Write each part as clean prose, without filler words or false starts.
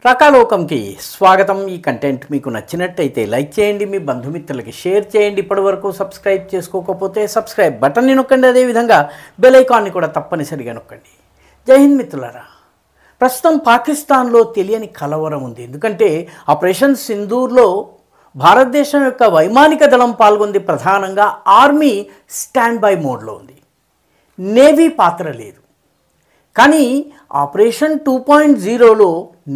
రకాలోకంకి స్వాగతం. ఈ కంటెంట్ మీకు నచ్చినట్టయితే లైక్ చేయండి, మీ బంధుమిత్రులకి షేర్ చేయండి. ఇప్పటివరకు సబ్స్క్రైబ్ చేసుకోకపోతే సబ్స్క్రైబ్ బటన్ని నొక్కండి, అదేవిధంగా బెల్ ఐకాన్ని కూడా తప్పనిసరిగా నొక్కండి. జై హింద్ మిత్రులారా. ప్రస్తుతం పాకిస్తాన్లో తెలియని కలవరం ఉంది. ఎందుకంటే ఆపరేషన్ సింధూర్లో భారతదేశం యొక్క వైమానిక దళం పాల్గొంది. ప్రధానంగా ఆర్మీ స్టాండ్ బై మోడ్లో ఉంది, నేవీ పాత్ర లేదు. కానీ ఆపరేషన్ 2.0లో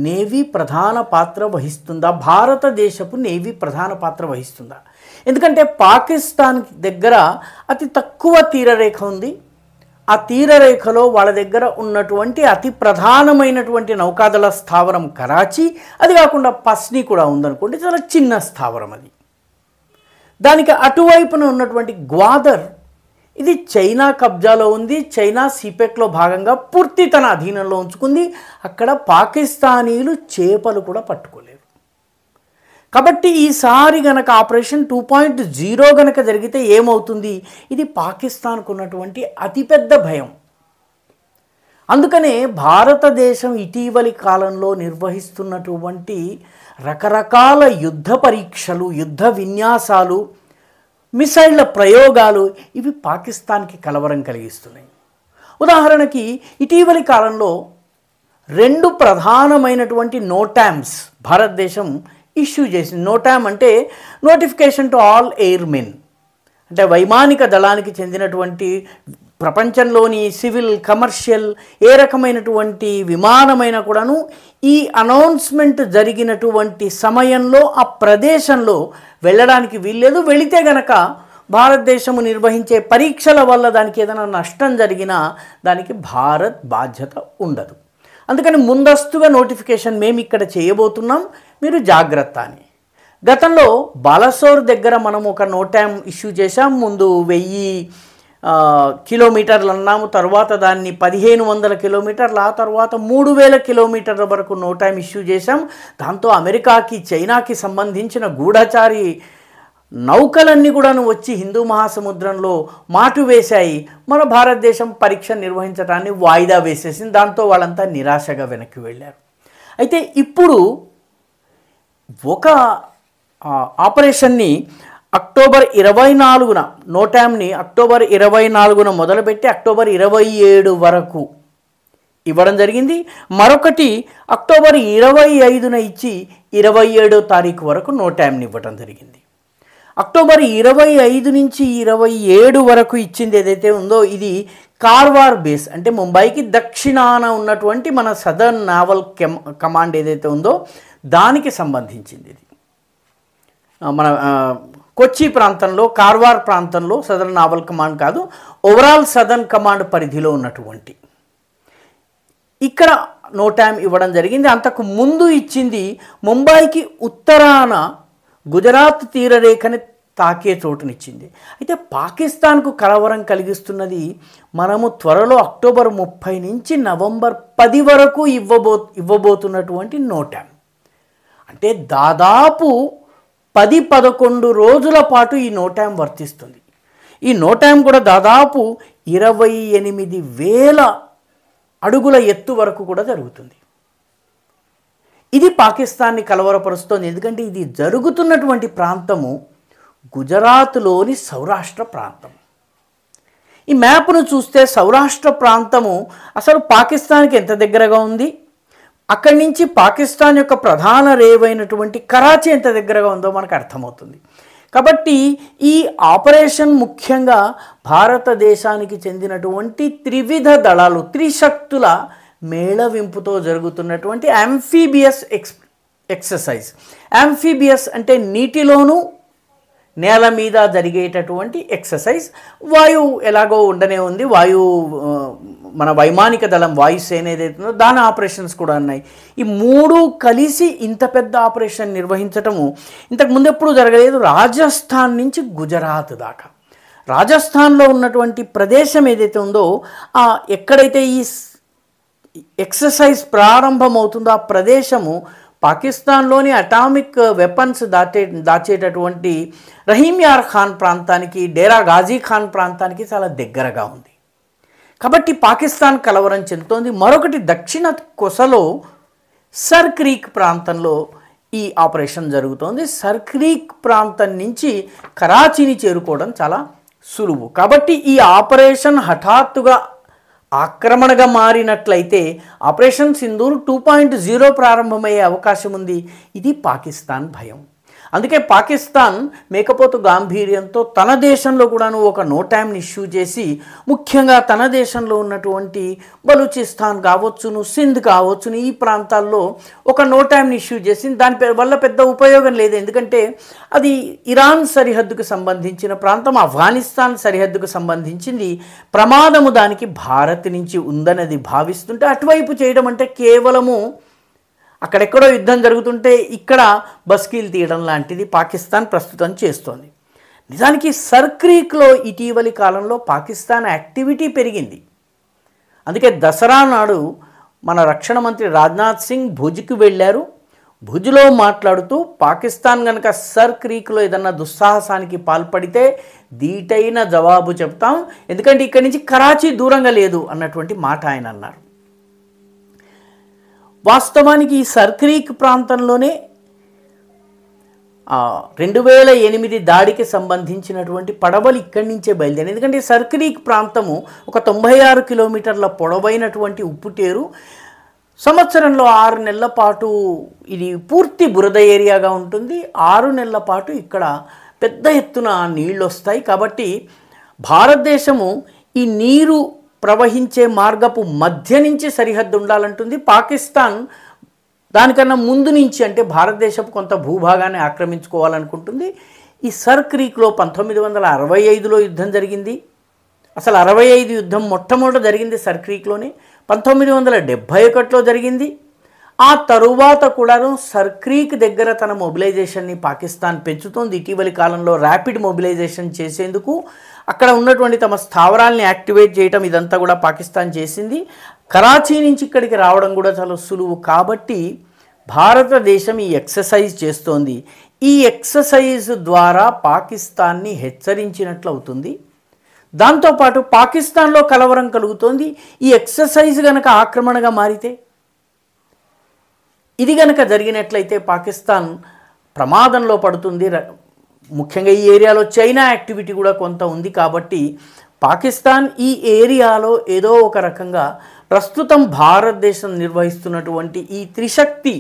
నేవీ ప్రధాన పాత్ర వహిస్తుందా? భారతదేశపు నేవీ ప్రధాన పాత్ర వహిస్తుందా? ఎందుకంటే పాకిస్తాన్ దగ్గర అతి తక్కువ తీరరేఖ ఉంది. ఆ తీరరేఖలో వాళ్ళ దగ్గర ఉన్నటువంటి అతి ప్రధానమైనటువంటి నౌకాదళ స్థావరం కరాచీ, అది కాకుండా పస్నీ కూడా ఉందనుకోండి, చాలా చిన్న స్థావరం అది. దానికి అటువైపున ఉన్నటువంటి గ్వాదర్, ఇది చైనా కబ్జాలో ఉంది. చైనా సిపెక్లో భాగంగా పూర్తి తన అధీనంలో ఉంచుకుంది. అక్కడ పాకిస్తానీలు చేపలు కూడా పట్టుకోలేరు. కాబట్టి ఈసారి గనక ఆపరేషన్ 2.0 గనక జరిగితే ఏమవుతుంది? ఇది పాకిస్తాన్కు ఉన్నటువంటి అతిపెద్ద భయం. అందుకనే భారతదేశం ఇటీవలి కాలంలో నిర్వహిస్తున్నటువంటి రకరకాల యుద్ధ పరీక్షలు, యుద్ధ విన్యాసాలు, మిసైళ్ల ప్రయోగాలు, ఇవి పాకిస్తాన్కి కలవరం కలిగిస్తున్నాయి. ఉదాహరణకి ఇటీవలి కాలంలో 2 ప్రధానమైనటువంటి నోటామ్స్ భారతదేశం ఇష్యూ చేసింది. నోటామ్ అంటే నోటిఫికేషన్ టు ఆల్ ఎయిర్మెన్, అంటే వైమానిక దళానికి చెందినటువంటి ప్రపంచంలోని సివిల్, కమర్షియల్ ఏ రకమైనటువంటి విమానమైనా కూడాను ఈ అనౌన్స్మెంట్ జరిగినటువంటి సమయంలో ఆ ప్రదేశంలో వెళ్ళడానికి వీల్లేదు. వెళితే గనక భారతదేశము నిర్వహించే పరీక్షల వల్ల దానికి ఏదైనా నష్టం జరిగినా దానికి భారత్ బాధ్యత ఉండదు. అందుకని ముందస్తుగా నోటిఫికేషన్ మేము ఇక్కడ చేయబోతున్నాం, మీరు జాగ్రత్త అని. గతంలో బాలసోర్ దగ్గర మనం ఒక నోటామ్ ఇష్యూ చేశాం. ముందు 1000 కిలోమీటర్లు అన్నాము, తర్వాత దాన్ని 1500 కిలోమీటర్లు, ఆ తర్వాత 3000 కిలోమీటర్ల వరకు నోటామ్ ఇష్యూ చేశాం. దాంతో అమెరికాకి, చైనాకి సంబంధించిన గూఢచారి నౌకలన్నీ కూడాను వచ్చి హిందూ మహాసముద్రంలో మాటు వేశాయి. మన భారతదేశం పరీక్ష నిర్వహించడాన్ని వాయిదా వేసేసింది. దాంతో వాళ్ళంతా నిరాశగా వెనక్కి వెళ్ళారు. అయితే ఇప్పుడు ఒక ఆపరేషన్ని అక్టోబర్ 24న, నోటామ్ని అక్టోబర్ 24న మొదలుపెట్టి అక్టోబర్ 27 వరకు ఇవ్వడం జరిగింది. మరొకటి అక్టోబర్ 25న ఇచ్చి 27వ తారీఖు వరకు నోటామ్ని ఇవ్వడం జరిగింది. అక్టోబర్ 25 నుంచి 27 వరకు ఇచ్చింది ఏదైతే ఉందో, ఇది కార్వార్ బేస్, అంటే ముంబైకి దక్షిణాన ఉన్నటువంటి మన సదర్న్ నావల్ కమాండ్ ఏదైతే ఉందో దానికి సంబంధించింది. ఇది మన కొచ్చి ప్రాంతంలో, కార్వార్ ప్రాంతంలో సదర్న్ నావల్ కమాండ్ కాదు, ఓవరాల్ సదర్న్ కమాండ్ పరిధిలో ఉన్నటువంటి ఇక్కడ నోటామ్ ఇవ్వడం జరిగింది. అంతకు ముందు ఇచ్చింది ముంబైకి ఉత్తరాన గుజరాత్ తీరరేఖని తాకే చోటునిచ్చింది. అయితే పాకిస్తాన్కు కలవరం కలిగిస్తున్నది, మనము త్వరలో అక్టోబర్ 30 నుంచి నవంబర్ 10 వరకు ఇవ్వబోతున్నటువంటి నోటామ్. అంటే దాదాపు 10-11 రోజుల పాటు ఈ నోటామ్ వర్తిస్తుంది. ఈ నోటామ్ కూడా దాదాపు 28,000 అడుగుల ఎత్తు వరకు కూడా జరుగుతుంది. ఇది పాకిస్తాన్ని కలవరపరుస్తోంది. ఎందుకంటే ఇది జరుగుతున్నటువంటి ప్రాంతము గుజరాత్లోని సౌరాష్ట్ర ప్రాంతం. ఈ మ్యాప్ను చూస్తే సౌరాష్ట్ర ప్రాంతము అసలు పాకిస్తాన్కి ఎంత దగ్గరగా ఉంది, అక్కడి నుంచి పాకిస్తాన్ యొక్క ప్రధాన రేవైనటువంటి కరాచీ ఎంత దగ్గరగా ఉందో మనకు అర్థమవుతుంది. కాబట్టి ఈ ఆపరేషన్ ముఖ్యంగా భారతదేశానికి చెందినటువంటి త్రివిధ దళాలు, త్రిశక్తుల మేళవింపుతో జరుగుతున్నటువంటి యాంఫీబియస్ ఎక్సర్సైజ్. యాంఫీబియస్ అంటే నీటిలోనూ నేల మీద జరిగేటటువంటి ఎక్సర్సైజ్. వాయువు ఎలాగో ఉండనే ఉంది, వాయు మన వైమానిక దళం, వాయుసేన ఏదైతుందో దాని ఆపరేషన్స్ కూడా ఉన్నాయి. ఈ 3 కలిసి ఇంత పెద్ద ఆపరేషన్ నిర్వహించటము ఇంతకు ముందు ఎప్పుడు జరగలేదు. రాజస్థాన్ నుంచి గుజరాత్ దాకా, రాజస్థాన్లో ఉన్నటువంటి ప్రదేశం ఏదైతే ఉందో, ఎక్కడైతే ఈ ఎక్సర్సైజ్ ప్రారంభమవుతుందో ఆ ప్రదేశము పాకిస్తాన్లోని అటామిక్ వెపన్స్ దాచేటటువంటి రహీంయార్ ఖాన్ ప్రాంతానికి, డేరా గాజీ ఖాన్ ప్రాంతానికి చాలా దగ్గరగా ఉంది. కాబట్టి పాకిస్తాన్ కలవరం చెందుతోంది. మరొకటి దక్షిణ కొసలో సర్ క్రీక్ ప్రాంతంలో ఈ ఆపరేషన్ జరుగుతోంది. సర్ క్రీక్ ప్రాంతం నుంచి కరాచీని చేరుకోవడం చాలా సులువు. కాబట్టి ఈ ఆపరేషన్ హఠాత్తుగా ఆక్రమణగా మారినట్లయితే ఆపరేషన్ సింధూర్ 2.0 ప్రారంభమయ్యే అవకాశం ఉంది. ఇది పాకిస్తాన్ భయం. అందుకే పాకిస్తాన్ మేకపోతు గాంభీర్యంతో తన దేశంలో కూడాను ఒక నోటామ్ని ఇష్యూ చేసి, ముఖ్యంగా తన దేశంలో ఉన్నటువంటి బలూచిస్తాన్ కావచ్చును, సింధ్ కావచ్చును, ఈ ప్రాంతాల్లో ఒక నోటామ్ని ఇష్యూ చేసి దాని వల్ల పెద్ద ఉపయోగం లేదు. ఎందుకంటే అది ఇరాన్ సరిహద్దుకు సంబంధించిన ప్రాంతం, ఆఫ్ఘనిస్తాన్ సరిహద్దుకు సంబంధించింది. ప్రమాదము దానికి భారత్ నుంచి ఉందన్నది భావిస్తుంటే అటువైపు చేయడం అంటే కేవలము అక్కడెక్కడో యుద్ధం జరుగుతుంటే ఇక్కడ బస్కీలు తీయడం లాంటిది పాకిస్తాన్ ప్రస్తుతం చేస్తోంది. నిజానికి సర్ క్రీక్లో ఇటీవలి కాలంలో పాకిస్తాన్ యాక్టివిటీ పెరిగింది. అందుకే దసరా నాడు మన రక్షణ మంత్రి రాజ్నాథ్ సింగ్ భుజ్కి వెళ్ళారు. భుజ్లో మాట్లాడుతూ పాకిస్తాన్ కనుక సర్ క్రీక్లో ఏదన్నా దుస్సాహసానికి పాల్పడితే దీటైన జవాబు చెప్తాం, ఎందుకంటే ఇక్కడి నుంచి కరాచీ దూరంగా లేదు అన్నటువంటి మాట ఆయన అన్నారు. వాస్తవానికి ఈ సర్ క్రీక్ ప్రాంతంలోనే 2008 దాడికి సంబంధించినటువంటి పడవలు ఇక్కడి నుంచే బయలుదేరాయి. ఎందుకంటే సర్ క్రీక్ ప్రాంతము ఒక 96 కిలోమీటర్ల పొడవైనటువంటి ఉప్పుటేరు. సంవత్సరంలో 6 నెలల పాటు ఇది పూర్తి బురద ఏరియాగా ఉంటుంది. 6 నెలల పాటు ఇక్కడ పెద్ద ఎత్తున నీళ్ళు వస్తాయి. కాబట్టి భారతదేశము ఈ నీరు ప్రవహించే మార్గపు మధ్య నుంచి సరిహద్దు ఉండాలంటుంది. పాకిస్తాన్ దానికన్నా ముందు నుంచి, అంటే భారతదేశపు కొంత భూభాగాన్ని ఆక్రమించుకోవాలనుకుంటుంది. ఈ సర్ క్రీక్లో 1965లో యుద్ధం జరిగింది. అసలు 65 యుద్ధం మొట్టమొదట జరిగింది సర్ క్రీక్లోనే. 1971లో జరిగింది. ఆ తరువాత కూడాను సర్ క్రీక్ దగ్గర తన మొబిలైజేషన్ని పాకిస్తాన్ పెంచుతోంది. ఇటీవలి కాలంలో ర్యాపిడ్ మొబిలైజేషన్ చేసేందుకు అక్కడ ఉన్నటువంటి తమ స్థావరాల్ని యాక్టివేట్ చేయటం ఇదంతా కూడా పాకిస్తాన్ చేసింది. కరాచీ నుంచి ఇక్కడికి రావడం కూడా చాలా సులువు. కాబట్టి భారతదేశం ఈ ఎక్సర్సైజ్ చేస్తోంది. ఈ ఎక్సర్సైజ్ ద్వారా పాకిస్తాన్ని హెచ్చరించినట్లు అవుతుంది. దాంతోపాటు పాకిస్తాన్లో కలవరం కలుగుతోంది. ఈ ఎక్సర్సైజ్ కనుక ఆక్రమణగా మారితే, ఇది కనుక జరిగినట్లయితే పాకిస్తాన్ ప్రమాదంలో పడుతుంది. ముఖ్యంగా ఈ ఏరియాలో చైనా యాక్టివిటీ కూడా కొంత ఉంది. కాబట్టి పాకిస్తాన్ ఈ ఏరియాలో ఏదో ఒక రకంగా ప్రస్తుతం భారతదేశం నిర్వహిస్తున్నటువంటి ఈ త్రిశక్తి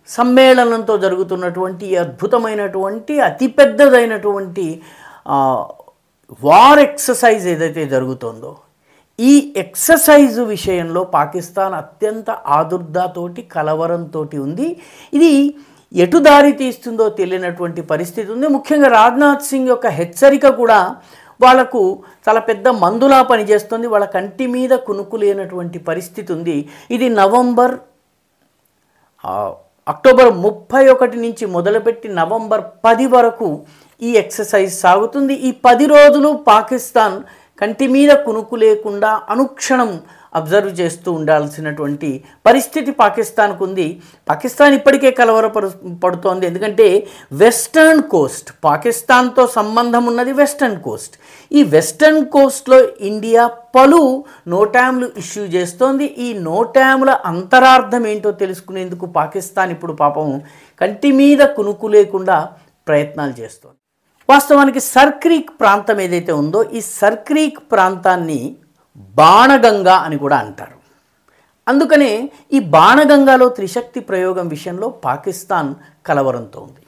సమ్మేళనంతో జరుగుతున్నటువంటి అద్భుతమైనటువంటి అతిపెద్దదైనటువంటి వార్ ఎక్సర్సైజ్ ఏదైతే జరుగుతుందో, ఈ ఎక్సర్సైజ్ విషయంలో పాకిస్తాన్ అత్యంత ఆదుర్దాతోటి కలవరంతో ఉంది. ఇది ఎటు దారి తీస్తుందో తెలియనటువంటి పరిస్థితి ఉంది. ముఖ్యంగా రాజ్నాథ్ సింగ్ యొక్క హెచ్చరిక కూడా వాళ్లకు చాలా పెద్ద మందులా పనిచేస్తుంది. వాళ్ళ కంటి మీద కునుకు లేనటువంటి పరిస్థితి ఉంది. ఇది అక్టోబర్ 31 నుంచి మొదలుపెట్టి నవంబర్ 10 వరకు ఈ ఎక్సర్సైజ్ సాగుతుంది. ఈ 10 రోజులు పాకిస్తాన్ కంటి మీద కునుకు లేకుండా అనుక్షణం అబ్జర్వ్ చేస్తూ ఉండాల్సినటువంటి పరిస్థితి పాకిస్తాన్కు ఉంది. పాకిస్తాన్ ఇప్పటికే పడుతోంది. ఎందుకంటే వెస్టర్న్ కోస్ట్, పాకిస్తాన్తో సంబంధం ఉన్నది వెస్టర్న్ కోస్ట్. ఈ వెస్టర్న్ కోస్ట్లో ఇండియా పలు నోటామ్లు ఇష్యూ చేస్తోంది. ఈ నోటామ్ల అంతరార్థం ఏంటో తెలుసుకునేందుకు పాకిస్తాన్ ఇప్పుడు పాపం కంటి మీద కునుకు లేకుండా ప్రయత్నాలు చేస్తోంది. వాస్తవానికి సర్ క్రీక్ ప్రాంతం ఏదైతే ఉందో, ఈ సర్ క్రీక్ ప్రాంతాన్ని బాణగంగా అని కూడా అంటారు. అందుకనే ఈ బాణగంగాలో త్రిశక్తి ప్రయోగం విషయంలో పాకిస్తాన్ కలవరంతో ఉంది.